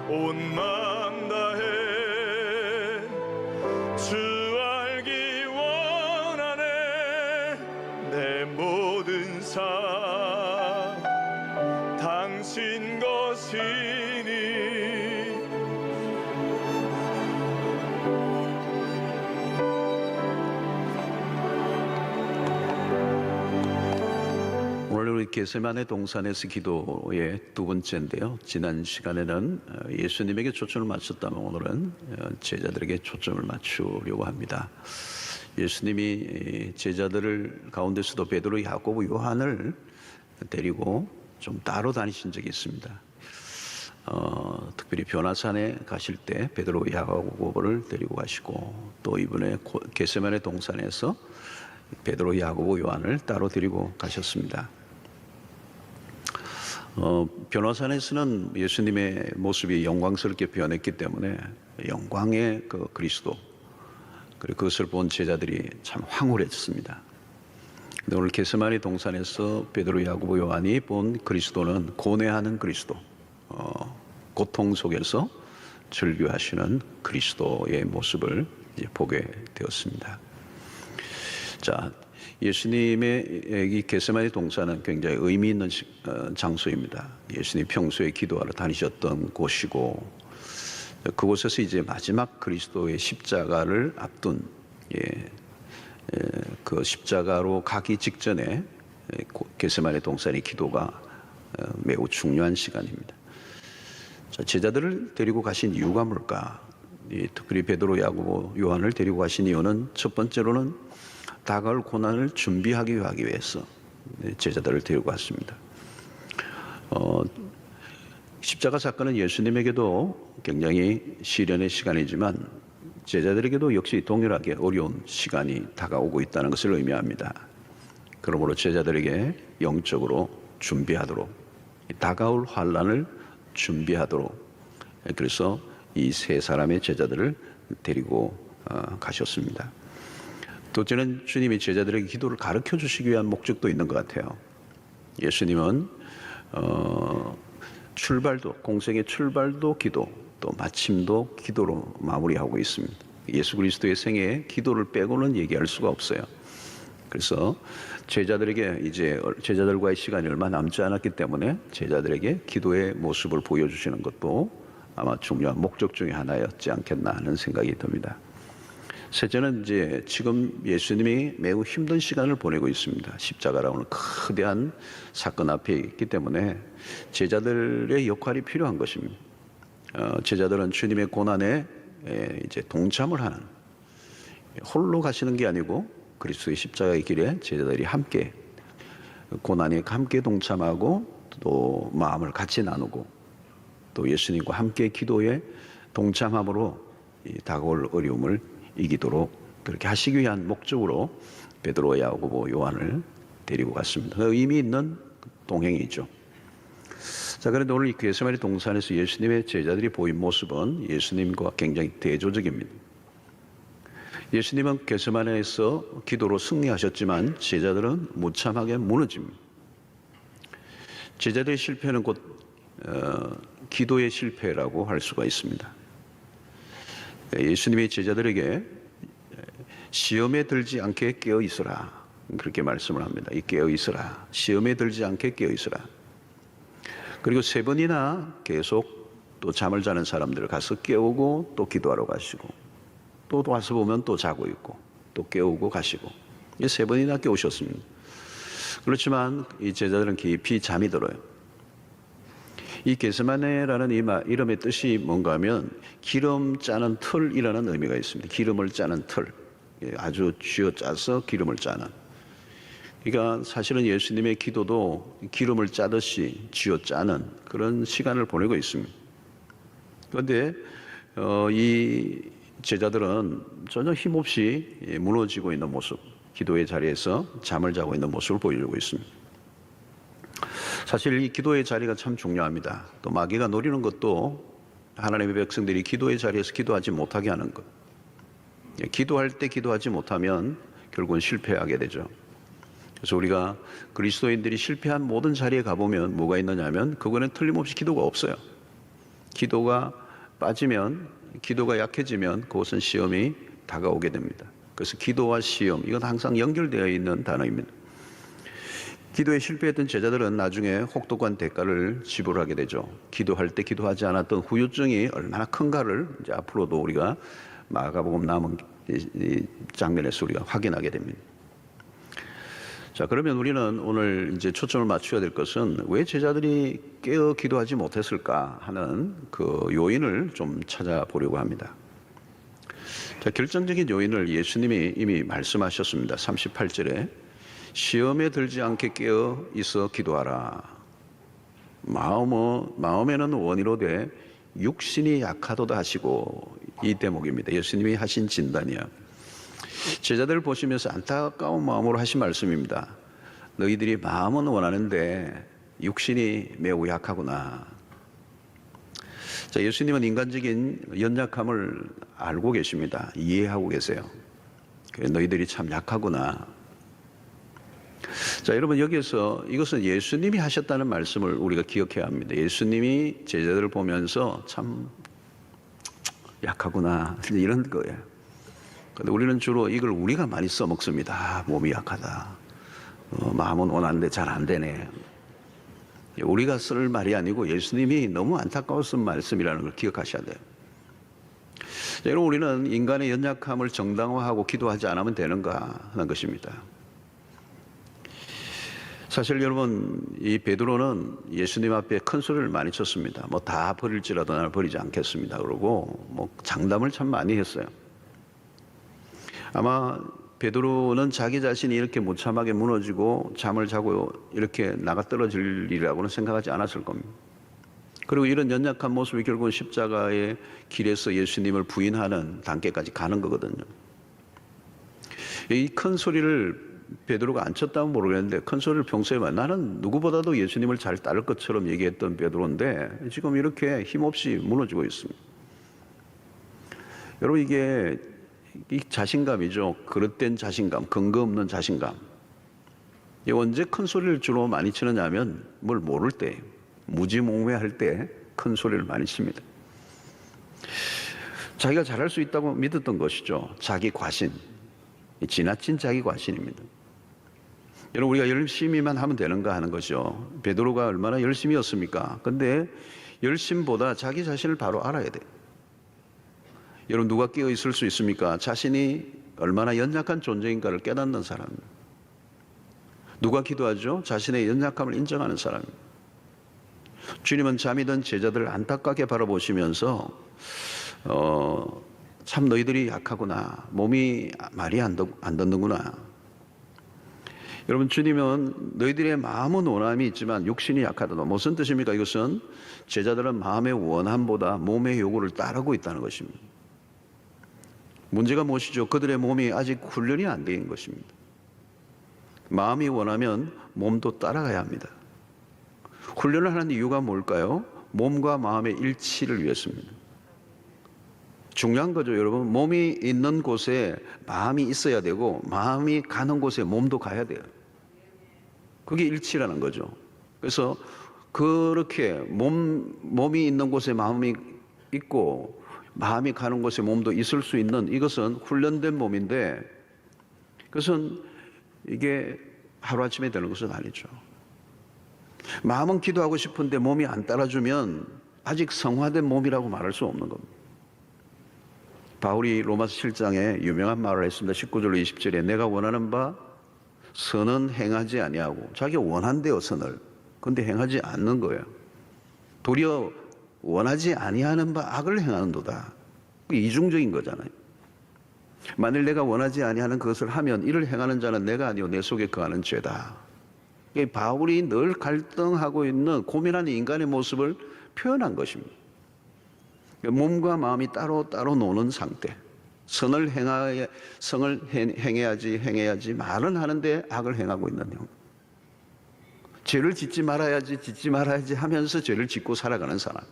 온 마음 다해 주 알기 원하네. 내 모든 삶 당신 것이니 오늘 우리 겟세마네 동산에서 기도의 두 번째인데요. 지난 시간에는 예수님에게 초점을 맞췄다면 오늘은 제자들에게 초점을 맞추려고 합니다. 예수님이 제자들을 가운데서도 베드로, 야고보, 요한을 데리고 좀 따로 다니신 적이 있습니다. 특별히 변화산에 가실 때 베드로, 야고보를 데리고 가시고, 또 이번에 겟세마네 동산에서 베드로, 야고보, 요한을 따로 데리고 가셨습니다. 변화산에서는 예수님의 모습이 영광스럽게 변했기 때문에 영광의 그 그리스도, 그리고 그것을 본 제자들이 참 황홀했습니다. 근데 오늘 겟세마네 동산에서 베드로, 야고보, 요한이 본 그리스도는 고뇌하는 그리스도, 고통 속에서 즐겨하시는 그리스도의 모습을 이제 보게 되었습니다. 자, 예수님의 이 겟세마네 동산은 굉장히 의미 있는 장소입니다. 예수님이 평소에 기도하러 다니셨던 곳이고, 그곳에서 이제 마지막 그리스도의 십자가를 앞둔 그 십자가로 가기 직전에 겟세마네 동산의 기도가 매우 중요한 시간입니다. 자, 제자들을 데리고 가신 이유가 뭘까? 특별히 베드로, 야고보, 요한을 데리고 가신 이유는 첫 번째로는 다가올 고난을 준비하기 위해서 제자들을 데리고 왔습니다. 십자가 사건은 예수님에게도 굉장히 시련의 시간이지만 제자들에게도 역시 동일하게 어려운 시간이 다가오고 있다는 것을 의미합니다. 그러므로 제자들에게 영적으로 준비하도록, 다가올 환난을 준비하도록, 그래서 이 세 사람의 제자들을 데리고 가셨습니다. 둘째는 주님이 제자들에게 기도를 가르쳐 주시기 위한 목적도 있는 것 같아요. 예수님은 공생의 출발도 기도, 또 마침도 기도로 마무리하고 있습니다. 예수 그리스도의 생애에 기도를 빼고는 얘기할 수가 없어요. 그래서 제자들에게 이제 제자들과의 시간이 얼마 남지 않았기 때문에 제자들에게 기도의 모습을 보여주시는 것도 아마 중요한 목적 중에 하나였지 않겠나 하는 생각이 듭니다. 셋째는 이제 지금 예수님이 매우 힘든 시간을 보내고 있습니다. 십자가라는 거대한 사건 앞에 있기 때문에 제자들의 역할이 필요한 것입니다. 제자들은 주님의 고난에 이제 동참을 하는, 홀로 가시는 게 아니고 그리스도의 십자가의 길에 제자들이 함께 고난에 함께 동참하고, 또 마음을 같이 나누고, 또 예수님과 함께 기도에 동참함으로 이 다가올 어려움을 이기도록 그렇게 하시기 위한 목적으로 베드로, 야고보, 요한을 데리고 갔습니다. 의미 있는 동행이죠. 자, 그런데 오늘 이 겟세마네 동산에서 예수님의 제자들이 보인 모습은 예수님과 굉장히 대조적입니다. 예수님은 겟세마네에서 기도로 승리하셨지만 제자들은 무참하게 무너집니다. 제자들의 실패는 곧 기도의 실패라고 할 수가 있습니다. 예수님이 제자들에게 시험에 들지 않게 깨어 있으라, 그렇게 말씀을 합니다. 이 깨어 있으라, 시험에 들지 않게 깨어 있으라. 그리고 3번이나 계속 또 잠을 자는 사람들을 가서 깨우고 또 기도하러 가시고, 또 와서 보면 또 자고 있고, 또 깨우고 가시고, 3번이나 깨우셨습니다. 그렇지만 이 제자들은 깊이 잠이 들어요. 이 겟세마네라는 이름의 뜻이 뭔가 하면 기름 짜는 틀이라는 의미가 있습니다. 기름을 짜는 틀, 아주 쥐어짜서 기름을 짜는. 그러니까 사실은 예수님의 기도도 기름을 짜듯이 쥐어짜는 그런 시간을 보내고 있습니다. 그런데 이 제자들은 전혀 힘없이 무너지고 있는 모습, 기도의 자리에서 잠을 자고 있는 모습을 보이고 있습니다. 사실 이 기도의 자리가 참 중요합니다. 또 마귀가 노리는 것도 하나님의 백성들이 기도의 자리에서 기도하지 못하게 하는 것. 기도할 때 기도하지 못하면 결국은 실패하게 되죠. 그래서 우리가 그리스도인들이 실패한 모든 자리에 가보면 뭐가 있느냐면 그거는 틀림없이 기도가 없어요. 기도가 빠지면, 기도가 약해지면 그것은 시험이 다가오게 됩니다. 그래서 기도와 시험, 이건 항상 연결되어 있는 단어입니다. 기도에 실패했던 제자들은 나중에 혹독한 대가를 지불하게 되죠. 기도할 때 기도하지 않았던 후유증이 얼마나 큰가를 이제 앞으로도 우리가 마가복음 남은 이 장면에서 우리가 확인하게 됩니다. 자, 그러면 우리는 오늘 이제 초점을 맞춰야 될 것은 왜 제자들이 깨어 기도하지 못했을까 하는 그 요인을 좀 찾아보려고 합니다. 자, 결정적인 요인을 예수님이 이미 말씀하셨습니다. 38절에 시험에 들지 않게 깨어 있어 기도하라. 마음에는 원이로되 육신이 약하도다 하시고, 이 대목입니다. 예수님이 하신 진단이야. 제자들을 보시면서 안타까운 마음으로 하신 말씀입니다. 너희들이 마음은 원하는데 육신이 매우 약하구나. 자, 예수님은 인간적인 연약함을 알고 계십니다. 이해하고 계세요. 너희들이 참 약하구나. 자, 여러분, 여기에서 이것은 예수님이 하셨다는 말씀을 우리가 기억해야 합니다. 예수님이 제자들을 보면서 참 약하구나, 이런 거예요. 근데 우리는 주로 이걸 우리가 많이 써먹습니다. 몸이 약하다. 마음은 원하는데 잘 안 되네. 우리가 쓸 말이 아니고 예수님이 너무 안타까워서 쓴 말씀이라는 걸 기억하셔야 돼요. 자, 여러분, 우리는 인간의 연약함을 정당화하고 기도하지 않으면 되는가 하는 것입니다. 사실 여러분, 이 베드로는 예수님 앞에 큰 소리를 많이 쳤습니다. 뭐 다 버릴지라도 나를 버리지 않겠습니다. 그러고 뭐 장담을 참 많이 했어요. 아마 베드로는 자기 자신이 이렇게 무참하게 무너지고 잠을 자고 이렇게 나가 떨어질 일이라고는 생각하지 않았을 겁니다. 그리고 이런 연약한 모습이 결국은 십자가의 길에서 예수님을 부인하는 단계까지 가는 거거든요. 이 큰 소리를 베드로가 안 쳤다면 모르겠는데 큰 소리를 평소에 나는 누구보다도 예수님을 잘 따를 것처럼 얘기했던 베드로인데 지금 이렇게 힘없이 무너지고 있습니다. 여러분, 이게 이 자신감이죠. 그릇된 자신감, 근거 없는 자신감. 언제 큰 소리를 주로 많이 치느냐 하면 뭘 모를 때, 무지몽매할 때 큰 소리를 많이 칩니다. 자기가 잘할 수 있다고 믿었던 것이죠. 자기 과신, 지나친 자기 과신입니다. 여러분, 우리가 열심히만 하면 되는가 하는 것이죠. 베드로가 얼마나 열심히였습니까? 근데 열심보다 자기 자신을 바로 알아야 돼요. 여러분, 누가 깨어 있을 수 있습니까? 자신이 얼마나 연약한 존재인가를 깨닫는 사람입니다. 누가 기도하죠? 자신의 연약함을 인정하는 사람입니다. 주님은 잠이 든 제자들을 안타깝게 바라보시면서 참 너희들이 약하구나. 몸이 말이 안 듣는구나. 여러분, 주님은 너희들의 마음은 원함이 있지만 육신이 약하다. 무슨 뜻입니까? 이것은 제자들은 마음의 원함보다 몸의 요구를 따르고 있다는 것입니다. 문제가 무엇이죠? 그들의 몸이 아직 훈련이 안 된 것입니다. 마음이 원하면 몸도 따라가야 합니다. 훈련을 하는 이유가 뭘까요? 몸과 마음의 일치를 위해서입니다. 중요한 거죠, 여러분. 몸이 있는 곳에 마음이 있어야 되고 마음이 가는 곳에 몸도 가야 돼요. 그게 일치라는 거죠. 그래서 그렇게 몸이 있는 곳에 마음이 있고 마음이 가는 곳에 몸도 있을 수 있는 이것은 훈련된 몸인데 그것은 이게 하루아침에 되는 것은 아니죠. 마음은 기도하고 싶은데 몸이 안 따라주면 아직 성화된 몸이라고 말할 수 없는 겁니다. 바울이 로마서 7장에 유명한 말을 했습니다. 19절로 20절에 내가 원하는 바 선은 행하지 아니하고 자기가 원한대요, 선을. 그런데 행하지 않는 거예요. 도리어 원하지 아니하는 바 악을 행하는도다. 이중적인 거잖아요. 만일 내가 원하지 아니하는 그것을 하면 이를 행하는 자는 내가 아니요 내 속에 거하는 죄다. 바울이 늘 갈등하고 있는 고민하는 인간의 모습을 표현한 것입니다. 몸과 마음이 따로 노는 상태. 선을 행해야지 말은 하는데 악을 행하고 있는 형. 죄를 짓지 말아야지 하면서 죄를 짓고 살아가는 사람.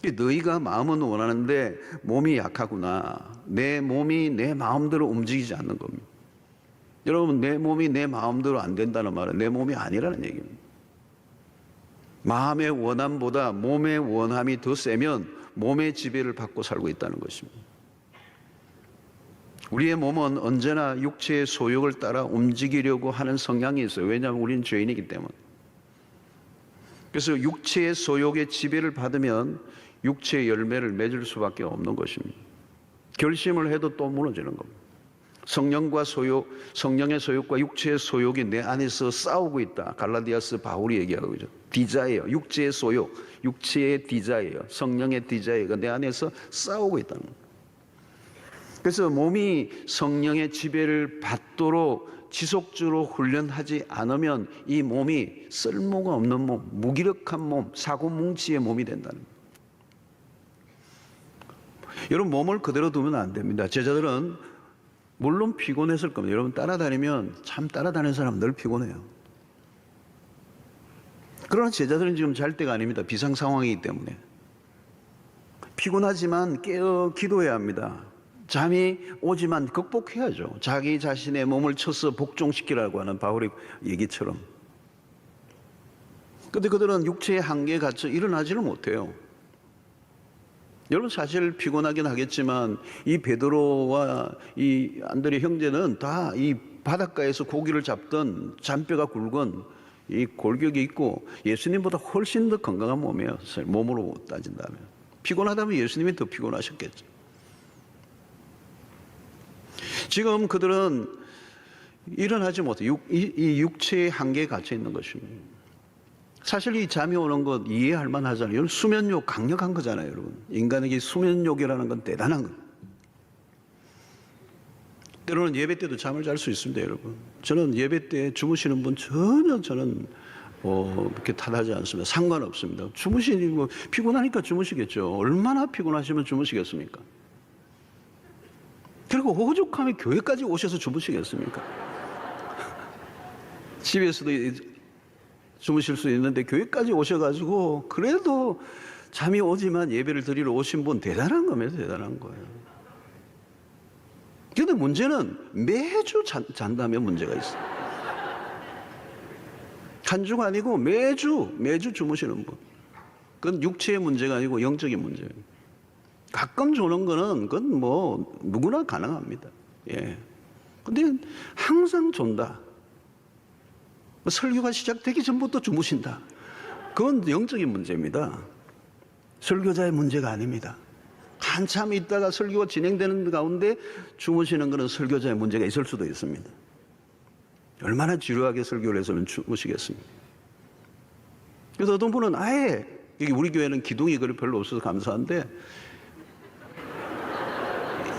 너희가 마음은 원하는데 몸이 약하구나. 내 몸이 내 마음대로 움직이지 않는 겁니다. 여러분, 내 몸이 내 마음대로 안 된다는 말은 내 몸이 아니라는 얘기입니다. 마음의 원함보다 몸의 원함이 더 세면 몸의 지배를 받고 살고 있다는 것입니다. 우리의 몸은 언제나 육체의 소욕을 따라 움직이려고 하는 성향이 있어요. 왜냐하면 우리는 죄인이기 때문에. 그래서 육체의 소욕의 지배를 받으면 육체의 열매를 맺을 수밖에 없는 것입니다. 결심을 해도 또 무너지는 겁니다. 성령의 소욕과 육체의 소욕이 내 안에서 싸우고 있다. 갈라디아서 바울이 얘기하고 있죠. 디자예요. 육체의 소욕, 육체의 디자예요. 성령의 디자예가 내 안에서 싸우고 있다는 거예요. 그래서 몸이 성령의 지배를 받도록 지속적으로 훈련하지 않으면 이 몸이 쓸모가 없는 몸, 무기력한 몸, 사고뭉치의 몸이 된다는 거예요. 여러분, 몸을 그대로 두면 안 됩니다. 제자들은 물론 피곤했을 겁니다. 여러분, 따라다니면 참 따라다니는 사람은 늘 피곤해요. 그러나 제자들은 지금 잘 때가 아닙니다. 비상 상황이기 때문에. 피곤하지만 깨어 기도해야 합니다. 잠이 오지만 극복해야죠. 자기 자신의 몸을 쳐서 복종시키라고 하는 바울의 얘기처럼. 그런데 그들은 육체의 한계에 갇혀 일어나지를 못해요. 여러분, 사실 피곤하긴 하겠지만 이 베드로와 이 안드레 형제는 다 이 바닷가에서 고기를 잡던 잔뼈가 굵은 이 골격이 있고 예수님보다 훨씬 더 건강한 몸이에요. 몸으로 따진다면. 피곤하다면 예수님이 더 피곤하셨겠죠. 지금 그들은 일어나지 못해요. 이 육체의 한계에 갇혀 있는 것입니다. 사실 이 잠이 오는 것 이해할 만하잖아요. 수면욕 강력한 거잖아요, 여러분. 인간에게 수면욕이라는 건 대단한 거예요. 때로는 예배 때도 잠을 잘 수 있습니다, 여러분. 저는 예배 때 주무시는 분 전혀 저는 그렇게 탓하지 않습니다. 상관없습니다. 피곤하니까 주무시겠죠. 얼마나 피곤하시면 주무시겠습니까? 그리고 오죽하면 교회까지 오셔서 주무시겠습니까? 집에서도 주무실 수 있는데 교회까지 오셔가지고 그래도 잠이 오지만 예배를 드리러 오신 분 대단한 겁니다. 대단한 거예요. 그런데 문제는 매주 잔다면 문제가 있어요. 한 주가 아니고 매주 주무시는 분. 그건 육체의 문제가 아니고 영적인 문제예요. 가끔 조는 거는 그건 뭐 누구나 가능합니다. 예. 근데 항상 존다. 설교가 시작되기 전부터 주무신다. 그건 영적인 문제입니다. 설교자의 문제가 아닙니다. 한참 있다가 설교가 진행되는 가운데 주무시는 것은 설교자의 문제가 있을 수도 있습니다. 얼마나 지루하게 설교를 해서는 주무시겠습니까? 그래서 어떤 분은 아예 여기 우리 교회는 기둥이 별로 없어서 감사한데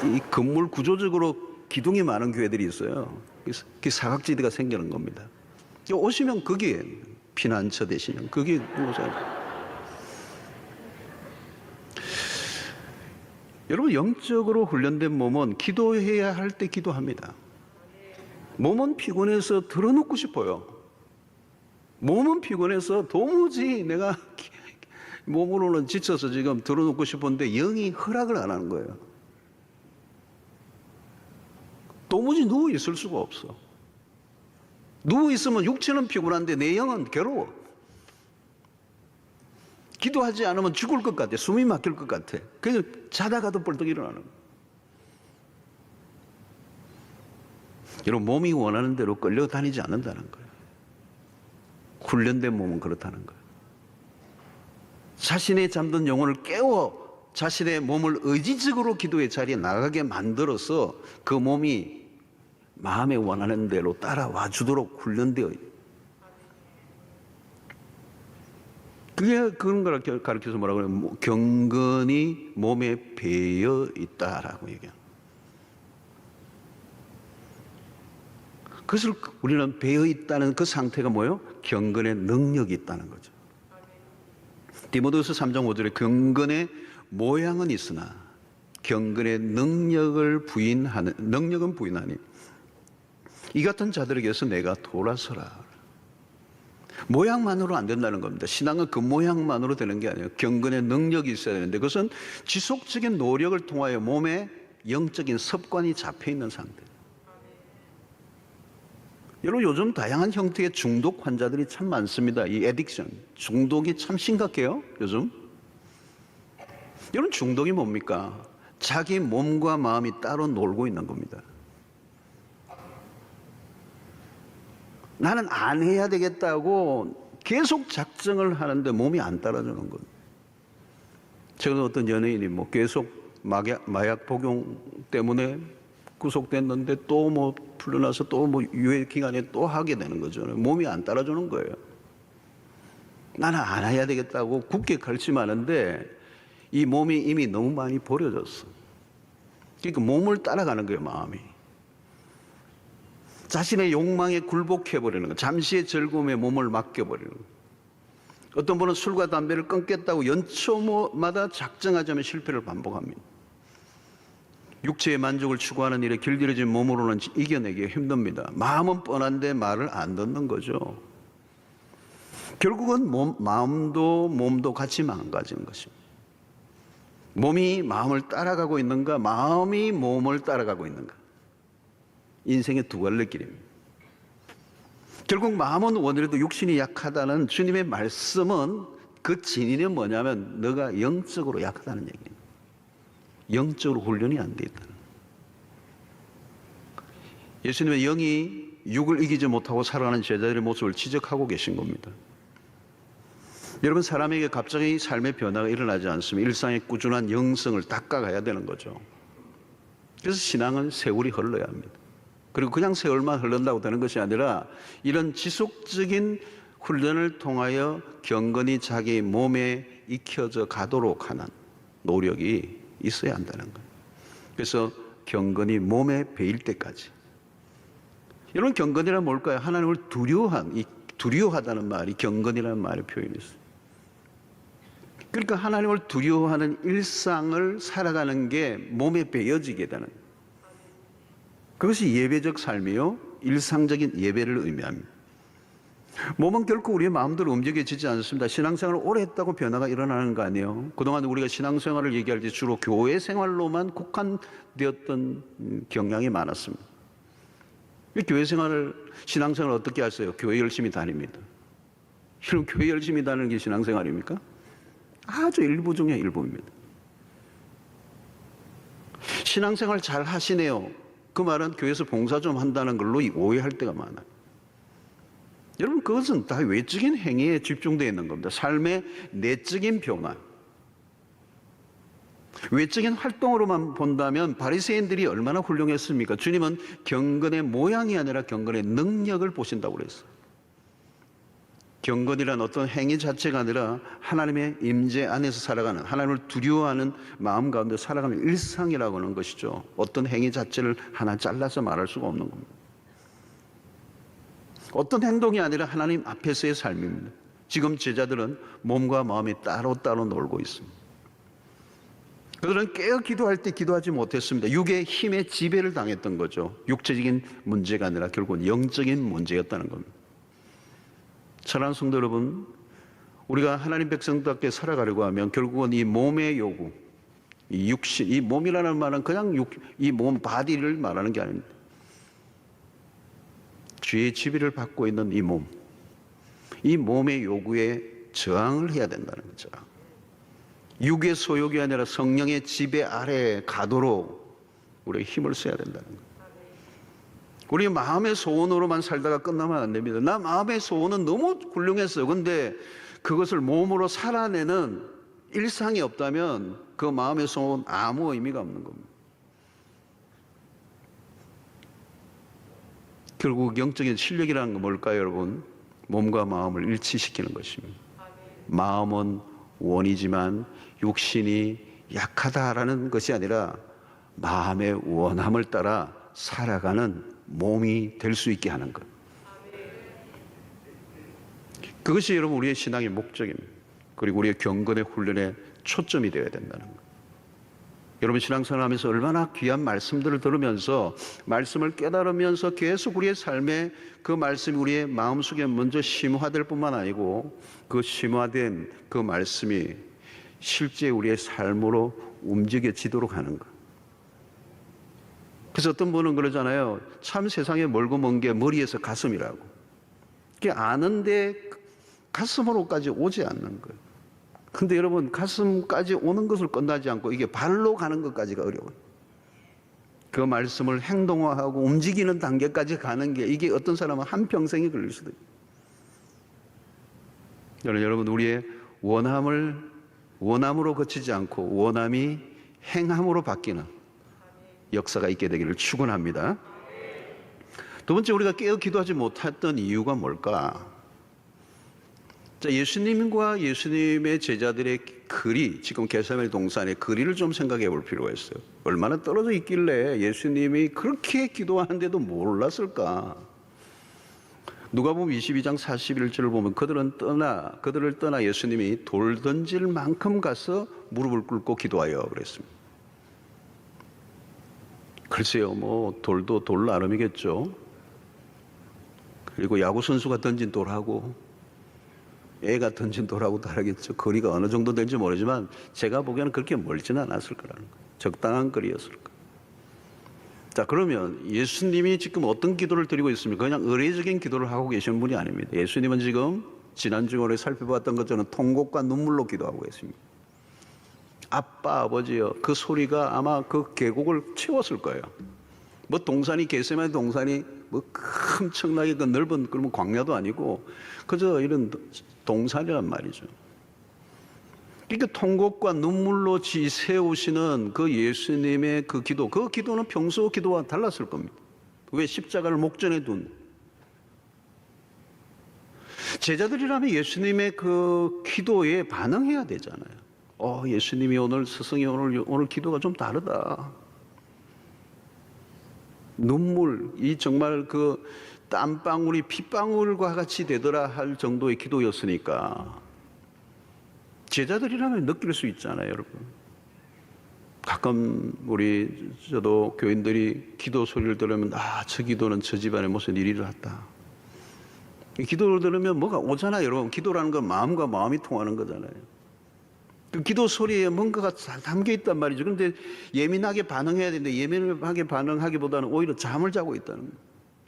이 건물 구조적으로 기둥이 많은 교회들이 있어요. 그 사각지대가 생기는 겁니다. 오시면 거기에 피난처 되시면 거기에 누워서 여러분, 영적으로 훈련된 몸은 기도해야 할 때 기도합니다. 몸은 피곤해서 들어눕고 싶어요. 몸은 피곤해서 도무지 내가 몸으로는 지쳐서 지금 들어눕고 싶은데 영이 허락을 안 하는 거예요. 도무지 누워 있을 수가 없어. 누워 있으면 육체는 피곤한데 내 영은 괴로워. 기도하지 않으면 죽을 것 같아. 숨이 막힐 것 같아. 그래서 자다가도 벌떡 일어나는 거예요. 여러분, 몸이 원하는 대로 끌려다니지 않는다는 거예요. 훈련된 몸은 그렇다는 거예요. 자신의 잠든 영혼을 깨워 자신의 몸을 의지적으로 기도의 자리에 나가게 만들어서 그 몸이 마음에 원하는 대로 따라와 주도록 훈련되어 있어요. 그게 그런 걸 가르쳐서 뭐라고 해요? 경건이 몸에 배어 있다라고 얘기해요. 그것을 우리는 배어 있다는 그 상태가 뭐예요? 경건의 능력이 있다는 거죠. 디모데후서 3장 5절에 경건의 모양은 있으나 경건의 능력은 부인하니 이 같은 자들에게서 내가 돌아서라. 모양만으로 안 된다는 겁니다. 신앙은 그 모양만으로 되는 게 아니에요. 경건의 능력이 있어야 되는데 그것은 지속적인 노력을 통하여 몸에 영적인 습관이 잡혀 있는 상태. 여러분, 요즘 다양한 형태의 중독 환자들이 참 많습니다. 이 애딕션, 중독이 참 심각해요, 요즘. 여러분, 중독이 뭡니까? 자기 몸과 마음이 따로 놀고 있는 겁니다. 나는 안 해야 되겠다고 계속 작정을 하는데 몸이 안 따라주는 거예요. 최근에 어떤 연예인이 계속 마약 복용 때문에 구속됐는데 또 풀려나서 또 유예 기간에 또 하게 되는 거죠. 몸이 안 따라주는 거예요. 나는 안 해야 되겠다고 굳게 결심하는데 이 몸이 이미 너무 많이 버려졌어. 그러니까 몸을 따라가는 거예요, 마음이. 자신의 욕망에 굴복해버리는 거예요. 잠시의 즐거움에 몸을 맡겨버리는 거예요. 어떤 분은 술과 담배를 끊겠다고 연초마다 작정하자면 실패를 반복합니다. 육체의 만족을 추구하는 일에 길들여진 몸으로는 이겨내기 힘듭니다. 마음은 뻔한데 말을 안 듣는 거죠. 결국은 마음도 몸도 같이 망가지는 것입니다. 몸이 마음을 따라가고 있는가, 마음이 몸을 따라가고 있는가. 인생의 두 갈래 길입니다. 결국 마음은 원이라도 육신이 약하다는 주님의 말씀은 그 진인은 뭐냐면 너가 영적으로 약하다는 얘기예요. 영적으로 훈련이 안 돼 있다는. 예수님의 영이 육을 이기지 못하고 살아가는 제자들의 모습을 지적하고 계신 겁니다. 여러분, 사람에게 갑자기 삶의 변화가 일어나지 않으면 일상의 꾸준한 영성을 닦아가야 되는 거죠. 그래서 신앙은 세월이 흘러야 합니다. 그리고 그냥 세월만 흐른다고 되는 것이 아니라 이런 지속적인 훈련을 통하여 경건이 자기 몸에 익혀져 가도록 하는 노력이 있어야 한다는 거예요. 그래서 경건이 몸에 배일 때까지. 여러분, 경건이란 뭘까요? 하나님을 두려워하다는 말이 경건이라는 말의 표현이었어요. 그러니까 하나님을 두려워하는 일상을 살아가는 게 몸에 배어지게 되는, 그것이 예배적 삶이요, 일상적인 예배를 의미합니다. 몸은 결코 우리의 마음대로 움직여지지 않습니다. 신앙생활을 오래 했다고 변화가 일어나는 거 아니에요. 그동안 우리가 신앙생활을 얘기할 때 주로 교회 생활로만 국한되었던 경향이 많았습니다. 교회 생활을, 신앙생활을 어떻게 하세요? 교회 열심히 다닙니다. 여러분, 교회 열심히 다니는 게 신앙생활입니까? 아주 일부 중에 일부입니다. 신앙생활 잘 하시네요. 그 말은 교회에서 봉사 좀 한다는 걸로 오해할 때가 많아요. 여러분, 그것은 다 외적인 행위에 집중되어 있는 겁니다. 삶의 내적인 변화. 외적인 활동으로만 본다면 바리새인들이 얼마나 훌륭했습니까? 주님은 경건의 모양이 아니라 경건의 능력을 보신다고 그랬어요. 경건이란 어떤 행위 자체가 아니라 하나님의 임재 안에서 살아가는, 하나님을 두려워하는 마음 가운데 살아가는 일상이라고 하는 것이죠. 어떤 행위 자체를 하나 잘라서 말할 수가 없는 겁니다. 어떤 행동이 아니라 하나님 앞에서의 삶입니다. 지금 제자들은 몸과 마음이 따로따로 놀고 있습니다. 그들은 깨어 기도할 때 기도하지 못했습니다. 육의 힘에 지배를 당했던 거죠. 육체적인 문제가 아니라 결국은 영적인 문제였다는 겁니다. 사랑하는 성도 여러분, 우리가 하나님 백성답게 살아가려고 하면 결국은 이 몸의 요구, 이 육신, 이 몸이라는 말은 그냥 이 몸 바디를 말하는 게 아닙니다. 죄의 지배를 받고 있는 이 몸, 이 몸의 요구에 저항을 해야 된다는 거죠. 육의 소욕이 아니라 성령의 지배 아래에 가도록 우리가 힘을 써야 된다는 거예요. 우리 마음의 소원으로만 살다가 끝나면 안 됩니다. 나 마음의 소원은 너무 훌륭했어요. 근데 그것을 몸으로 살아내는 일상이 없다면 그 마음의 소원 아무 의미가 없는 겁니다. 결국 영적인 실력이라는 건 뭘까요, 여러분? 몸과 마음을 일치시키는 것입니다. 마음은 원이지만 육신이 약하다라는 것이 아니라 마음의 원함을 따라 살아가는 몸이 될 수 있게 하는 것. 그것이 여러분 우리의 신앙의 목적입니다. 그리고 우리의 경건의 훈련의 초점이 되어야 된다는 것. 여러분 신앙생활하면서 얼마나 귀한 말씀들을 들으면서 말씀을 깨달으면서 계속 우리의 삶에 그 말씀이 우리의 마음속에 먼저 심화될 뿐만 아니고 그 심화된 그 말씀이 실제 우리의 삶으로 움직여지도록 하는 것. 그래서 어떤 분은 그러잖아요. 참 세상에 멀고 먼 게 머리에서 가슴이라고. 그게 아는데 가슴으로까지 오지 않는 거예요. 근데 여러분 가슴까지 오는 것을 끝나지 않고 이게 발로 가는 것까지가 어려워요. 그 말씀을 행동화하고 움직이는 단계까지 가는 게 이게 어떤 사람은 한평생이 걸릴 수도 있어요. 여러분 우리의 원함으로 그치지 않고 원함이 행함으로 바뀌는 역사가 있게 되기를 축원합니다. 두 번째 우리가 깨어 기도하지 못했던 이유가 뭘까? 자, 예수님과 예수님의 제자들의 거리, 지금 겟세마네 동산의 거리를 좀 생각해 볼 필요가 있어요. 얼마나 떨어져 있길래 예수님이 그렇게 기도하는데도 몰랐을까? 누가복음 22장 41절을 보면 그들을 떠나 예수님이 돌 던질 만큼 가서 무릎을 꿇고 기도하여 그랬습니다. 글쎄요, 뭐 돌도 돌 나름이겠죠. 그리고 야구 선수가 던진 돌하고 애가 던진 돌하고 다르겠죠. 거리가 어느 정도 될지 모르지만 제가 보기에는 그렇게 멀지는 않았을 거라는 거예요. 적당한 거리였을 거예요. 자, 그러면 예수님이 지금 어떤 기도를 드리고 있습니까? 그냥 의례적인 기도를 하고 계시는 분이 아닙니다. 예수님은 지금 지난주에 살펴봤던 것처럼 통곡과 눈물로 기도하고 계십니다. 아빠, 아버지요. 그 소리가 아마 그 계곡을 채웠을 거예요. 뭐 동산이 겟세마네 동산이 뭐 엄청나게 그 넓은 그러면 광야도 아니고 그저 이런 동산이란 말이죠. 그러니까 통곡과 눈물로 지새우시는 그 예수님의 그 기도는 평소 기도와 달랐을 겁니다. 왜? 십자가를 목전에 둔. 제자들이라면 예수님의 그 기도에 반응해야 되잖아요. 예수님이 스승이 오늘 기도가 좀 다르다. 눈물, 이 정말 그 땀방울이 핏방울과 같이 되더라 할 정도의 기도였으니까 제자들이라면 느낄 수 있잖아요, 여러분. 가끔 저도 교인들이 기도 소리를 들으면 저 기도는 저 집안에 무슨 일이 일어났다. 이 기도를 들으면 뭐가 오잖아요, 여러분. 기도라는 건 마음과 마음이 통하는 거잖아요. 그 기도 소리에 뭔가가 잘 담겨 있단 말이죠. 그런데 예민하게 반응해야 되는데 예민하게 반응하기보다는 오히려 잠을 자고 있다는 거예요.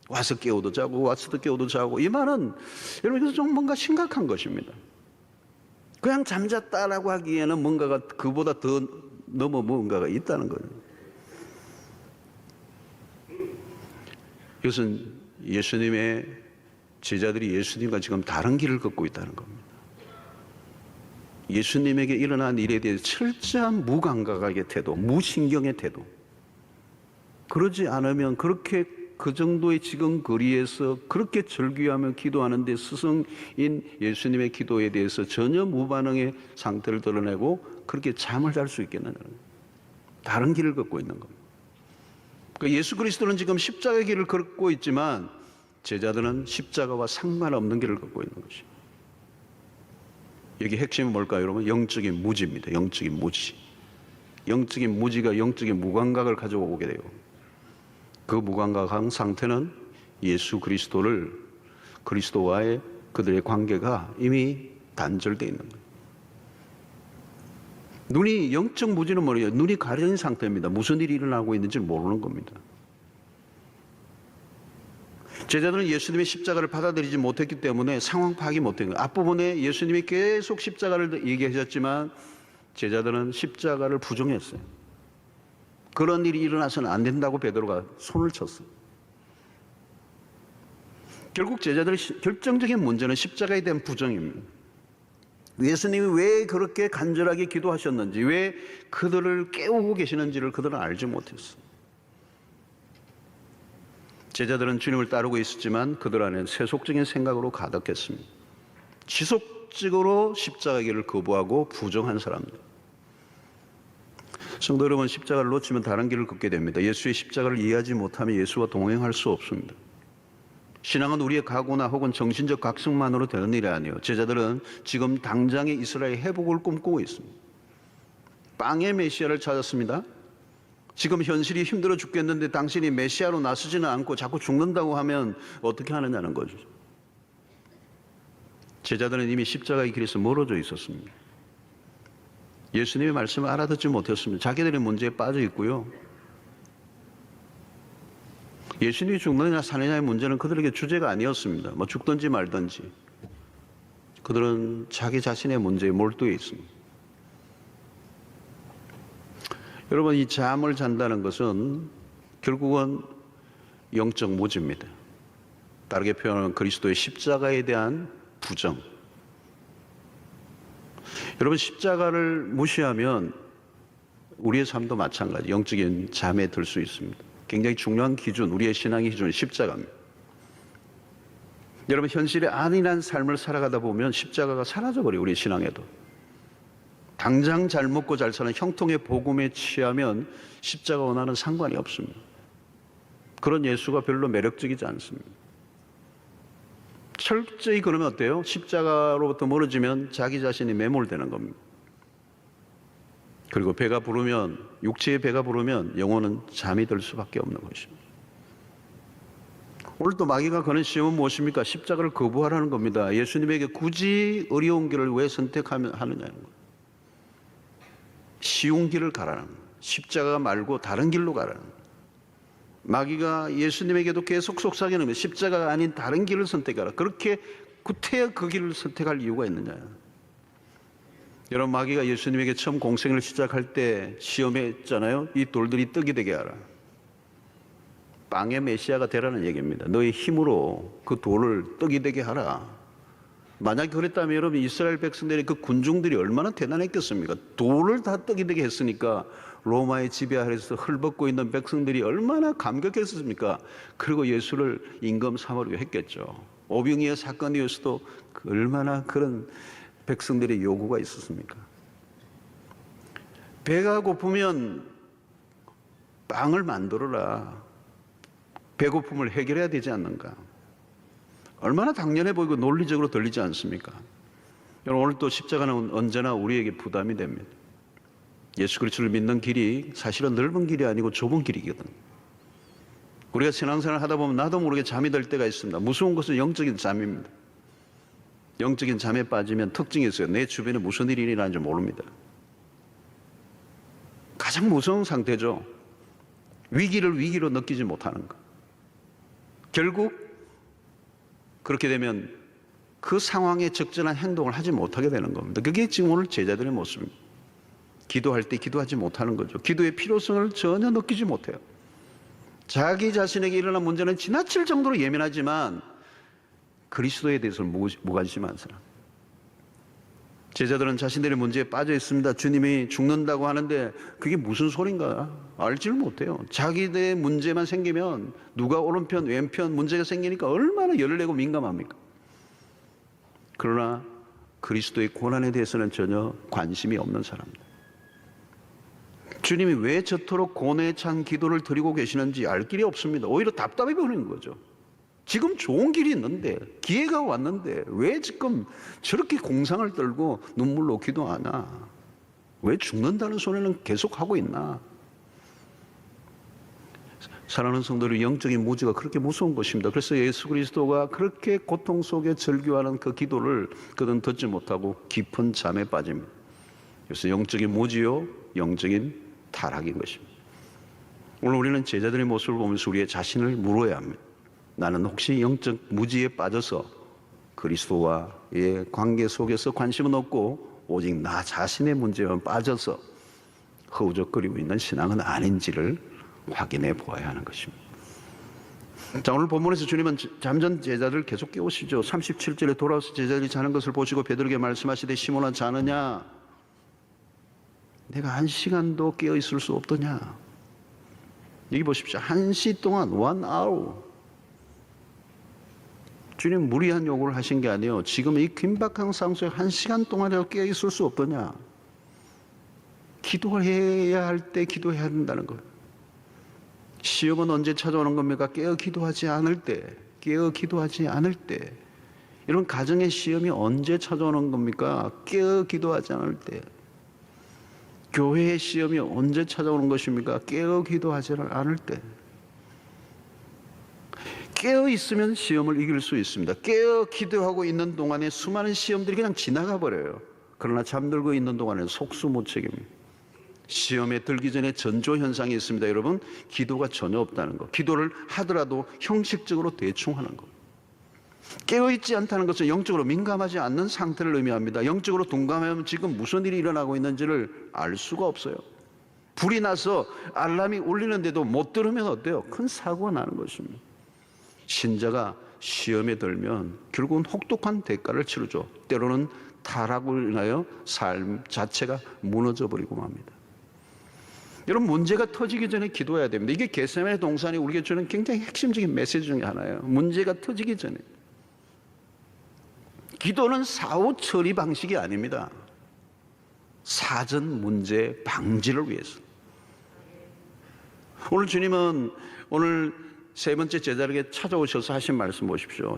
와서 깨워도 자고 와서도 깨워도 자고. 이 말은 여러분 이것은 좀 뭔가 심각한 것입니다. 그냥 잠잤다라고 하기에는 뭔가가 그보다 더 넘어 뭔가가 있다는 거예요. 이것은 예수님의 제자들이 예수님과 지금 다른 길을 걷고 있다는 겁니다. 예수님에게 일어난 일에 대해 철저한 무감각의 태도, 무신경의 태도. 그러지 않으면 그렇게 그 정도의 지금 거리에서 그렇게 절규하며 기도하는데 스승인 예수님의 기도에 대해서 전혀 무반응의 상태를 드러내고 그렇게 잠을 잘 수 있겠느냐는 다른 길을 걷고 있는 겁니다. 그러니까 예수 그리스도는 지금 십자가의 길을 걷고 있지만 제자들은 십자가와 상관없는 길을 걷고 있는 것입니다. 여기 핵심은 뭘까요, 여러분? 영적인 무지입니다. 영적인 무지. 영적인 무지가 영적인 무감각을 가지고 오게 돼요. 그 무감각한 상태는 예수 그리스도와의 그들의 관계가 이미 단절되어 있는 거예요. 눈이 영적 무지는 뭐예요? 눈이 가려진 상태입니다. 무슨 일이 일어나고 있는지 모르는 겁니다. 제자들은 예수님의 십자가를 받아들이지 못했기 때문에 상황 파악이 못된 거예요. 앞부분에 예수님이 계속 십자가를 얘기하셨지만 제자들은 십자가를 부정했어요. 그런 일이 일어나서는 안 된다고 베드로가 손을 쳤어요. 결국 제자들의 결정적인 문제는 십자가에 대한 부정입니다. 예수님이 왜 그렇게 간절하게 기도하셨는지, 왜 그들을 깨우고 계시는지를 그들은 알지 못했어요. 제자들은 주님을 따르고 있었지만 그들 안에는 세속적인 생각으로 가득했습니다. 지속적으로 십자가 길을 거부하고 부정한 사람들. 성도 여러분, 십자가를 놓치면 다른 길을 걷게 됩니다. 예수의 십자가를 이해하지 못하면 예수와 동행할 수 없습니다. 신앙은 우리의 각오나 혹은 정신적 각성만으로 되는 일이 아니에요. 제자들은 지금 당장의 이스라엘 회복을 꿈꾸고 있습니다. 빵의 메시아를 찾았습니다. 지금 현실이 힘들어 죽겠는데 당신이 메시아로 나서지는 않고 자꾸 죽는다고 하면 어떻게 하느냐는 거죠. 제자들은 이미 십자가의 길에서 멀어져 있었습니다. 예수님의 말씀을 알아듣지 못했습니다. 자기들의 문제에 빠져 있고요. 예수님이 죽느냐 사느냐의 문제는 그들에게 주제가 아니었습니다. 뭐 죽든지 말든지. 그들은 자기 자신의 문제에 몰두해 있습니다. 여러분, 이 잠을 잔다는 것은 결국은 영적 무지입니다. 다르게 표현하면 그리스도의 십자가에 대한 부정. 여러분, 십자가를 무시하면 우리의 삶도 마찬가지 영적인 잠에 들 수 있습니다. 굉장히 중요한 기준, 우리의 신앙의 기준은 십자가입니다. 여러분, 현실에 안일한 삶을 살아가다 보면 십자가가 사라져버려요. 우리 신앙에도. 당장 잘 먹고 잘 사는 형통의 복음에 취하면 십자가와 나는 상관이 없습니다. 그런 예수가 별로 매력적이지 않습니다. 철저히 그러면 어때요? 십자가로부터 멀어지면 자기 자신이 매몰되는 겁니다. 그리고 배가 부르면, 육체의 배가 부르면 영혼은 잠이 들 수밖에 없는 것입니다. 오늘 또 마귀가 거는 시험은 무엇입니까? 십자가를 거부하라는 겁니다. 예수님에게 굳이 어려운 길을 왜 선택하느냐는 거예요. 쉬운 길을 가라는 거예요. 십자가 말고 다른 길로 가라는 거예요. 마귀가 예수님에게도 계속 속삭이는 거예요. 십자가가 아닌 다른 길을 선택하라. 그렇게 구태여 그 길을 선택할 이유가 있느냐. 여러분, 마귀가 예수님에게 처음 공생을 시작할 때 시험했잖아요. 이 돌들이 떡이 되게 하라. 빵의 메시아가 되라는 얘기입니다. 너의 힘으로 그 돌을 떡이 되게 하라. 만약 그랬다면 여러분, 이스라엘 백성들의 그 군중들이 얼마나 대단했겠습니까? 돌을 다 떡이 되게 했으니까 로마의 지배 아래에서 헐벗고 있는 백성들이 얼마나 감격했습니까? 그리고 예수를 임금 삼으려 했겠죠. 오병이어 사건이었어도 얼마나 그런 백성들의 요구가 있었습니까? 배가 고프면 빵을 만들어라. 배고픔을 해결해야 되지 않는가? 얼마나 당연해 보이고 논리적으로 들리지 않습니까? 여러분, 오늘 또 십자가는 언제나 우리에게 부담이 됩니다. 예수 그리스도를 믿는 길이 사실은 넓은 길이 아니고 좁은 길이거든. 우리가 신앙생활을 하다 보면 나도 모르게 잠이 들 때가 있습니다. 무서운 것은 영적인 잠입니다. 영적인 잠에 빠지면 특징이 있어요. 내 주변에 무슨 일이 일어나는지 모릅니다. 가장 무서운 상태죠. 위기를 위기로 느끼지 못하는 것. 결국 그렇게 되면 그 상황에 적절한 행동을 하지 못하게 되는 겁니다. 그게 지금 오늘 제자들의 모습입니다. 기도할 때 기도하지 못하는 거죠. 기도의 필요성을 전혀 느끼지 못해요. 자기 자신에게 일어난 문제는 지나칠 정도로 예민하지만 그리스도에 대해서는 무관심한 사람. 제자들은 자신들의 문제에 빠져 있습니다. 주님이 죽는다고 하는데 그게 무슨 소린가 알지를 못해요. 자기들의 문제만 생기면 누가 오른편 왼편 문제가 생기니까 얼마나 열을 내고 민감합니까? 그러나 그리스도의 고난에 대해서는 전혀 관심이 없는 사람입니다. 주님이 왜 저토록 고뇌에 찬 기도를 드리고 계시는지 알 길이 없습니다. 오히려 답답해 보이는 거죠. 지금 좋은 길이 있는데, 기회가 왔는데 왜 지금 저렇게 공상을 떨고 눈물로 기도하나? 왜 죽는다는 소리는 계속 하고 있나? 사랑하는 성도들, 영적인 무지가 그렇게 무서운 것입니다. 그래서 예수 그리스도가 그렇게 고통 속에 절규하는 그 기도를 그는 듣지 못하고 깊은 잠에 빠집니다. 그래서 영적인 무지요, 영적인 타락인 것입니다. 오늘 우리는 제자들의 모습을 보면서 우리의 자신을 물어야 합니다. 나는 혹시 영적 무지에 빠져서 그리스도와의 관계 속에서 관심은 없고 오직 나 자신의 문제만 빠져서 허우적거리고 있는 신앙은 아닌지를 확인해 보아야 하는 것입니다. 자, 오늘 본문에서 주님은 잠전 제자들을 계속 깨우시죠. 37절에 돌아와서 제자들이 자는 것을 보시고 베드로에게 말씀하시되 시몬아 자느냐? 내가 1시간도 깨어 있을 수 없더냐? 여기 보십시오. 1시 동안 1 hour. 주님 무리한 요구를 하신 게 아니에요. 지금 이 긴박한 상황에 1시간 동안이라도 깨어 있을 수 없더냐? 기도해야 할 때 기도해야 된다는 거예요. 시험은 언제 찾아오는 겁니까? 깨어 기도하지 않을 때, 깨어 기도하지 않을 때. 이런 가정의 시험이 언제 찾아오는 겁니까? 깨어 기도하지 않을 때. 교회의 시험이 언제 찾아오는 것입니까? 깨어 기도하지 않을 때. 깨어 있으면 시험을 이길 수 있습니다. 깨어 기도하고 있는 동안에 수많은 시험들이 그냥 지나가 버려요. 그러나 잠들고 있는 동안에는 속수무책입니다. 시험에 들기 전에 전조 현상이 있습니다. 여러분, 기도가 전혀 없다는 거. 기도를 하더라도 형식적으로 대충 하는 거. 깨어있지 않다는 것은 영적으로 민감하지 않는 상태를 의미합니다. 영적으로 둔감하면 지금 무슨 일이 일어나고 있는지를 알 수가 없어요. 불이 나서 알람이 울리는데도 못 들으면 어때요? 큰 사고가 나는 것입니다. 신자가 시험에 들면 결국은 혹독한 대가를 치르죠. 때로는 타락을 인하여 삶 자체가 무너져 버리고 맙니다. 여러분, 문제가 터지기 전에 기도해야 됩니다. 이게 겟세마네 동산이 우리에게 주는 굉장히 핵심적인 메시지 중에 하나예요. 문제가 터지기 전에. 기도는 사후 처리 방식이 아닙니다. 사전 문제 방지를 위해서. 오늘 주님은 오늘 세 번째 제자에게 찾아오셔서 하신 말씀 보십시오.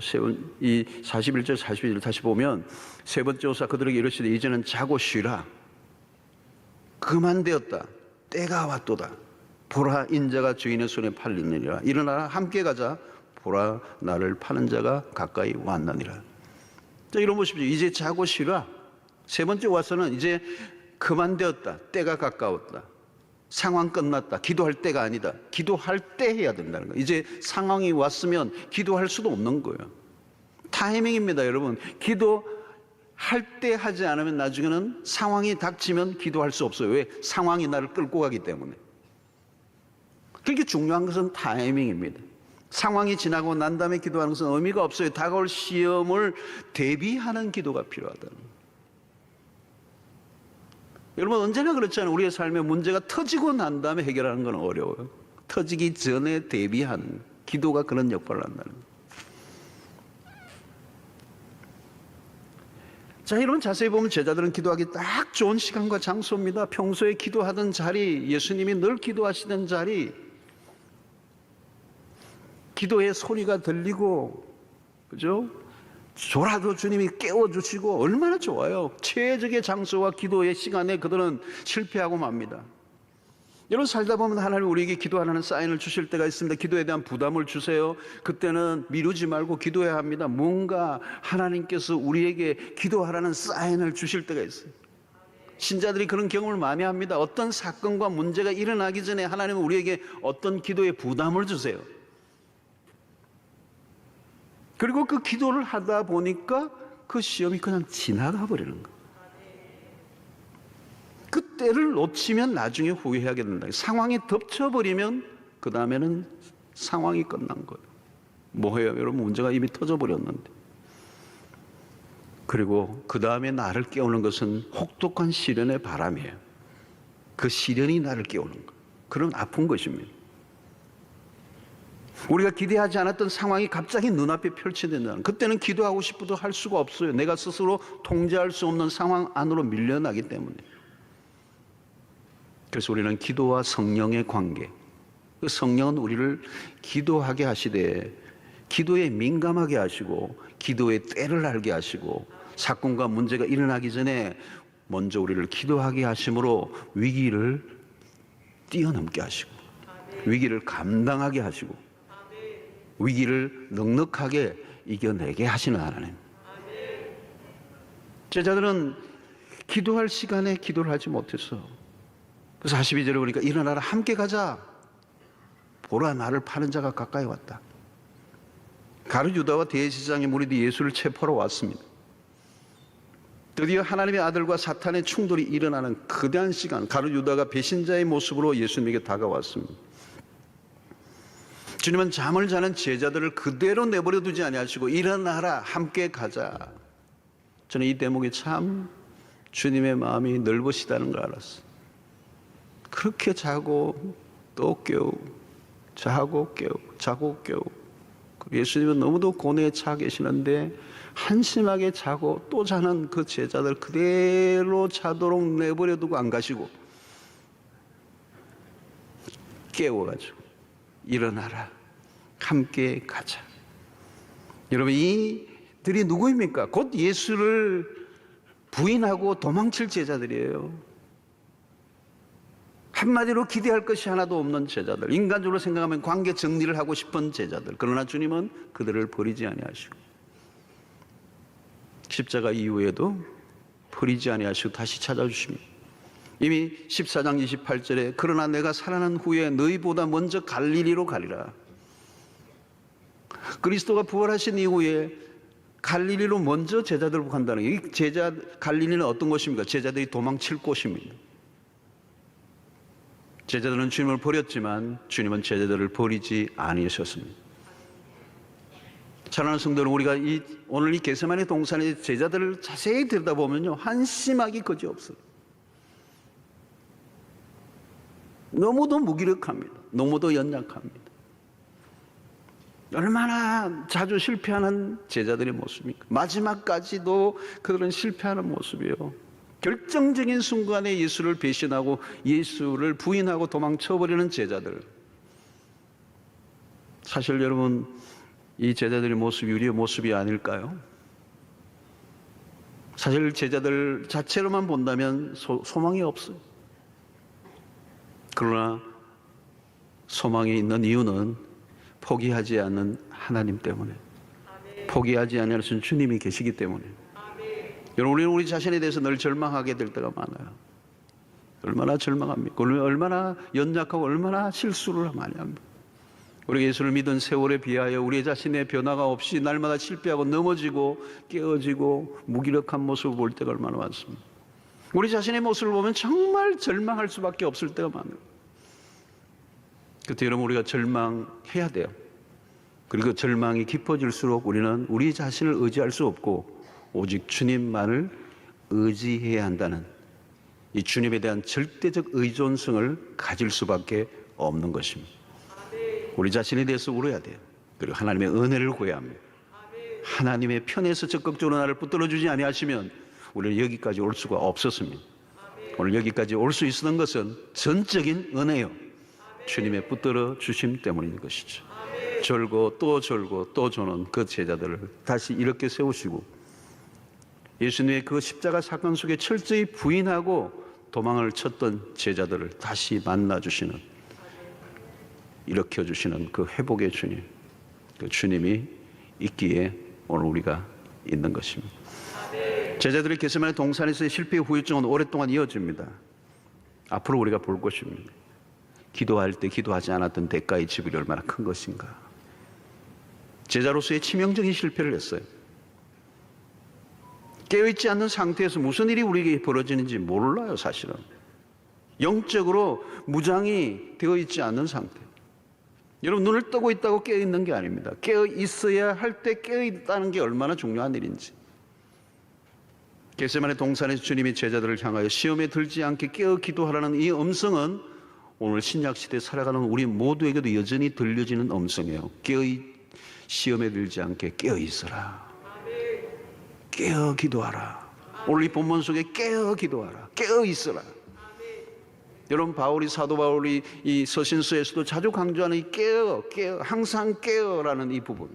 이 41절 42절 다시 보면 세 번째 오사 그들에게 이르시되 이제는 자고 쉬라. 그만되었다. 때가 왔도다. 보라 인자가 주인의 손에 팔리느니라. 일어나라 함께 가자. 보라 나를 파는 자가 가까이 왔느니라. 자, 이런 보십시오. 이제 자고 쉬라. 세 번째 와서는 이제 그만되었다. 때가 가까웠다. 상황 끝났다. 기도할 때가 아니다. 기도할 때 해야 된다는 거예요. 이제 상황이 왔으면 기도할 수도 없는 거예요. 타이밍입니다, 여러분. 기도할 때 하지 않으면 나중에는 상황이 닥치면 기도할 수 없어요. 왜? 상황이 나를 끌고 가기 때문에. 그렇게 중요한 것은 타이밍입니다. 상황이 지나고 난 다음에 기도하는 것은 의미가 없어요. 다가올 시험을 대비하는 기도가 필요하다는 거예요. 여러분, 언제나 그렇잖아요. 우리의 삶에 문제가 터지고 난 다음에 해결하는 건 어려워요. 터지기 전에 대비하는 기도가 그런 역할을 한다는 거예요. 자, 여러분 자세히 보면 제자들은 기도하기 딱 좋은 시간과 장소입니다. 평소에 기도하던 자리, 예수님이 늘 기도하시던 자리, 기도의 소리가 들리고, 그죠? 졸아도 주님이 깨워주시고 얼마나 좋아요. 최적의 장소와 기도의 시간에 그들은 실패하고 맙니다. 여러분, 살다 보면 하나님 우리에게 기도하라는 사인을 주실 때가 있습니다. 기도에 대한 부담을 주세요. 그때는 미루지 말고 기도해야 합니다. 뭔가 하나님께서 우리에게 기도하라는 사인을 주실 때가 있어요. 신자들이 그런 경험을 많이 합니다. 어떤 사건과 문제가 일어나기 전에 하나님은 우리에게 어떤 기도의 부담을 주세요. 그리고 그 기도를 하다 보니까 그 시험이 그냥 지나가 버리는 거예요. 그 때를 놓치면 나중에 후회하게 된다. 상황이 덮쳐버리면 그 다음에는 상황이 끝난 거예요. 뭐예요? 여러분, 문제가 이미 터져버렸는데. 그리고 그 다음에 나를 깨우는 것은 혹독한 시련의 바람이에요. 그 시련이 나를 깨우는 거예요. 그런 아픈 것입니다. 우리가 기대하지 않았던 상황이 갑자기 눈앞에 펼쳐진다는, 그때는 기도하고 싶어도 할 수가 없어요. 내가 스스로 통제할 수 없는 상황 안으로 밀려나기 때문에. 그래서 우리는 기도와 성령의 관계, 그 성령은 우리를 기도하게 하시되 기도에 민감하게 하시고 기도의 때를 알게 하시고 사건과 문제가 일어나기 전에 먼저 우리를 기도하게 하심으로 위기를 뛰어넘게 하시고 위기를 감당하게 하시고 위기를 넉넉하게 이겨내게 하시는 하나님. 제자들은 기도할 시간에 기도를 하지 못했어. 그래서 42절에 보니까 일어나라 함께 가자. 보라 나를 파는 자가 가까이 왔다. 가룟 유다와 대제사장의 무리들이 예수를 체포하러 왔습니다. 드디어 하나님의 아들과 사탄의 충돌이 일어나는 거대한 시간, 가룟 유다가 배신자의 모습으로 예수님에게 다가왔습니다. 주님은 잠을 자는 제자들을 그대로 내버려 두지 아니하시고 일어나라 함께 가자. 저는 이 대목이 참 주님의 마음이 넓으시다는 걸 알았어요. 그렇게 자고 또 깨우고 자고 깨우고 자고 깨우고 예수님은 너무도 고뇌에 차 계시는데 한심하게 자고 또 자는 그 제자들 그대로 자도록 내버려 두고 안 가시고 깨워가지고 일어나라 함께 가자. 여러분 이들이 누구입니까? 곧 예수를 부인하고 도망칠 제자들이에요. 한마디로 기대할 것이 하나도 없는 제자들, 인간적으로 생각하면 관계 정리를 하고 싶은 제자들. 그러나 주님은 그들을 버리지 아니하시고 십자가 이후에도 버리지 아니하시고 다시 찾아주십니다. 이미 14장 28절에 그러나 내가 살아난 후에 너희보다 먼저 갈릴리로 가리라. 그리스도가 부활하신 이후에 갈릴리로 먼저 제자들을 간다는 게, 갈릴리는 어떤 곳입니까? 제자들이 도망칠 곳입니다. 제자들은 주님을 버렸지만 주님은 제자들을 버리지 아니하셨습니다. 사랑하는 성도 여러분, 우리가 오늘 이 겟세마네 동산의 제자들을 자세히 들여다보면요, 한심하기 거지없어요. 너무도 무기력합니다. 너무도 연약합니다. 얼마나 자주 실패하는 제자들의 모습입니까? 마지막까지도 그들은 실패하는 모습이에요. 결정적인 순간에 예수를 배신하고 예수를 부인하고 도망쳐버리는 제자들. 사실 여러분, 이 제자들의 모습이 우리의 모습이 아닐까요? 사실 제자들 자체로만 본다면 소망이 없어요. 그러나 소망이 있는 이유는 포기하지 않는 하나님 때문에, 포기하지 않으신 주님이 계시기 때문에. 여러분, 우리는 우리 자신에 대해서 늘 절망하게 될 때가 많아요. 얼마나 절망합니까? 얼마나 연약하고 얼마나 실수를 많이 합니까? 우리가 예수를 믿은 세월에 비하여 우리 자신의 변화가 없이 날마다 실패하고 넘어지고 깨어지고 무기력한 모습을 볼 때가 얼마나 많습니다. 우리 자신의 모습을 보면 정말 절망할 수밖에 없을 때가 많아요. 그때 여러분, 우리가 절망해야 돼요. 그리고 절망이 깊어질수록 우리는 우리 자신을 의지할 수 없고 오직 주님만을 의지해야 한다는 이 주님에 대한 절대적 의존성을 가질 수밖에 없는 것입니다. 우리 자신에 대해서 울어야 돼요. 그리고 하나님의 은혜를 구해야 합니다. 하나님의 편에서 적극적으로 나를 붙들어주지 아니하시면 우리는 여기까지 올 수가 없었습니다. 오늘 여기까지 올 수 있었던 것은 전적인 은혜요, 주님의 붙들어 주심 때문인 것이죠. 졸고 또 졸고 또 조는 그 제자들을 다시 이렇게 세우시고 예수님의 그 십자가 사건 속에 철저히 부인하고 도망을 쳤던 제자들을 다시 만나주시는, 일으켜주시는 그 회복의 주님, 그 주님이 있기에 오늘 우리가 있는 것입니다. 제자들이 겟세마네 동산에서의 실패의 후유증은 오랫동안 이어집니다. 앞으로 우리가 볼 것입니다. 기도할 때 기도하지 않았던 대가의 지불이 얼마나 큰 것인가. 제자로서의 치명적인 실패를 했어요. 깨어있지 않는 상태에서 무슨 일이 우리에게 벌어지는지 몰라요. 사실은 영적으로 무장이 되어 있지 않는 상태. 여러분, 눈을 뜨고 있다고 깨어있는 게 아닙니다. 깨어있어야 할 때 깨어있다는 게 얼마나 중요한 일인지. 겟세마네 동산에서 주님이 제자들을 향하여 시험에 들지 않게 깨어 기도하라는 이 음성은 오늘 신약시대에 살아가는 우리 모두에게도 여전히 들려지는 음성이에요. 시험에 들지 않게 깨어있어라. 깨어 기도하라. 오늘 이 본문 속에 깨어 기도하라. 깨어 있어라. 여러분, 사도 바울이 이 서신서에서도 자주 강조하는 이 깨어, 항상 깨어라는 이 부분,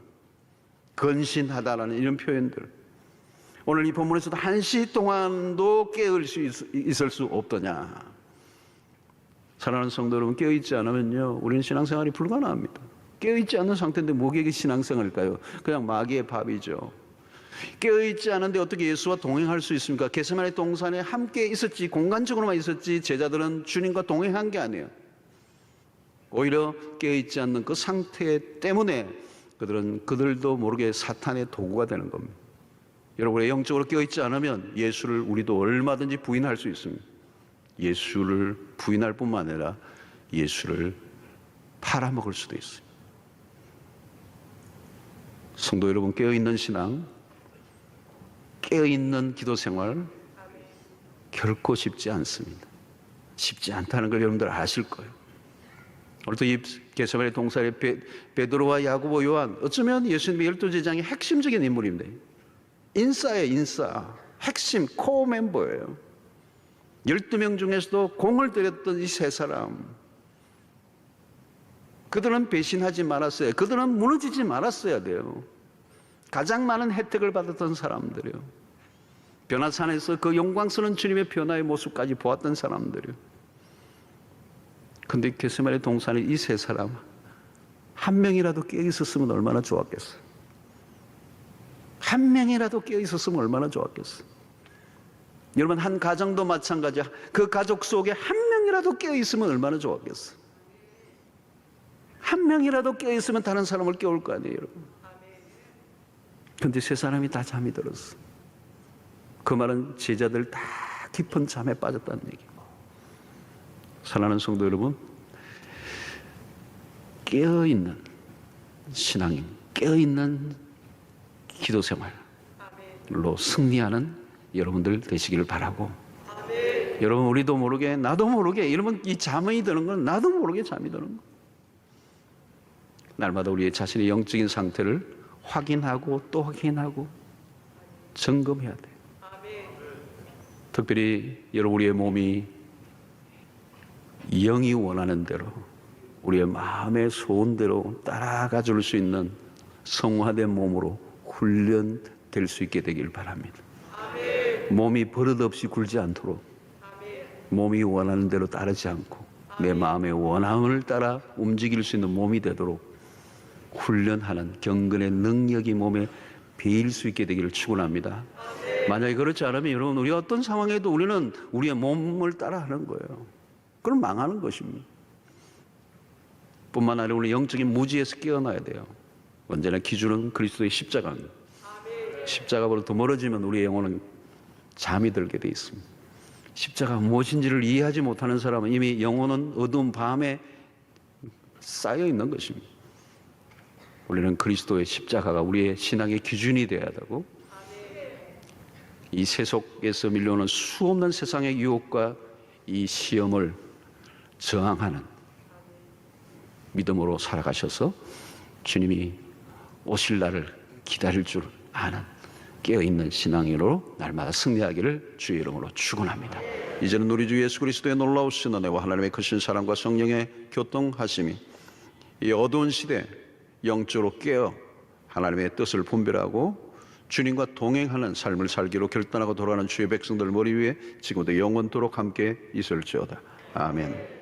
근신하다라는 이런 표현들. 오늘 이 본문에서도 한시 동안도 깨어 있을 수 없더냐. 사랑하는 성도 여러분, 깨어있지 않으면요, 우리는 신앙생활이 불가능합니다. 깨어있지 않는 상태인데 뭐게 신앙생활일까요? 그냥 마귀의 밥이죠. 깨어있지 않은데 어떻게 예수와 동행할 수 있습니까? 겟세마네 동산에 함께 있었지, 공간적으로만 있었지, 제자들은 주님과 동행한 게 아니에요. 오히려 깨어있지 않는 그 상태 때문에 그들도 모르게 사탄의 도구가 되는 겁니다. 여러분, 영적으로 깨어있지 않으면 예수를 우리도 얼마든지 부인할 수 있습니다. 예수를 부인할 뿐만 아니라 예수를 팔아먹을 수도 있어요. 성도 여러분, 깨어있는 신앙, 깨어있는 기도 생활 결코 쉽지 않습니다. 쉽지 않다는 걸 여러분들 아실 거예요. 오늘도 이 겟세마네 동산에 베드로와 야고보, 요한, 어쩌면 예수님의 12제자의 핵심적인 인물입니다. 인싸예요, 인싸. 핵심, 코어 멤버예요. 12명 중에서도 공을 들였던 이 세 사람. 그들은 배신하지 말았어요. 그들은 무너지지 말았어야 돼요. 가장 많은 혜택을 받았던 사람들이요. 변화산에서 그 영광스러운 주님의 변화의 모습까지 보았던 사람들이요. 근데 겟세마네 동산에 이 세 사람 한 명이라도 깨어 있었으면 얼마나 좋았겠어요. 한 명이라도 깨어 있었으면 얼마나 좋았겠어요. 여러분, 한 가정도 마찬가지야. 그 가족 속에 한 명이라도 깨어 있으면 얼마나 좋았겠어요. 한 명이라도 깨어 있으면 다른 사람을 깨울 거 아니에요, 여러분. 근데 세 사람이 다 잠이 들었어. 그 말은 제자들 다 깊은 잠에 빠졌다는 얘기고. 사랑하는 성도 여러분, 깨어있는 신앙인, 깨어있는 기도 생활로 승리하는 여러분들 되시기를 바라고, 여러분, 우리도 모르게, 나도 모르게, 여러분, 이 잠이 드는 건 나도 모르게 잠이 드는 거. 날마다 우리의 자신의 영적인 상태를 확인하고 또 확인하고 점검해야 돼요. 특별히 여러분, 우리의 몸이 영이 원하는 대로, 우리의 마음의 소원대로 따라가 줄 수 있는 성화된 몸으로 훈련될 수 있게 되길 바랍니다. 몸이 버릇없이 굴지 않도록, 몸이 원하는 대로 따르지 않고 내 마음의 원함을 따라 움직일 수 있는 몸이 되도록 훈련하는 경건의 능력이 몸에 배일 수 있게 되기를 축원합니다. 만약에 그렇지 않으면 여러분, 우리 어떤 상황에도 우리는 우리의 몸을 따라하는 거예요. 그럼 망하는 것입니다. 뿐만 아니라 우리 영적인 무지에서 깨어나야 돼요. 언제나 기준은 그리스도의 십자가입니다. 십자가보다 더 멀어지면 우리의 영혼은 잠이 들게 돼 있습니다. 십자가 무엇인지를 이해하지 못하는 사람은 이미 영혼은 어두운 밤에 쌓여 있는 것입니다. 우리는 그리스도의 십자가가 우리의 신앙의 기준이 되어야 되고, 이 세속에서 밀려오는 수없는 세상의 유혹과 이 시험을 저항하는 믿음으로 살아가셔서 주님이 오실 날을 기다릴 줄 아는 깨어있는 신앙인으로 날마다 승리하기를 주의 이름으로 축원합니다. 이제는 우리 주 예수 그리스도의 놀라우신 은혜와 하나님의 크신 사랑과 성령의 교통하심이 이 어두운 시대 영적으로 깨어 하나님의 뜻을 분별하고 주님과 동행하는 삶을 살기로 결단하고 돌아가는 주의 백성들 머리 위에 지금부터 영원토록 함께 있을지어다. 아멘.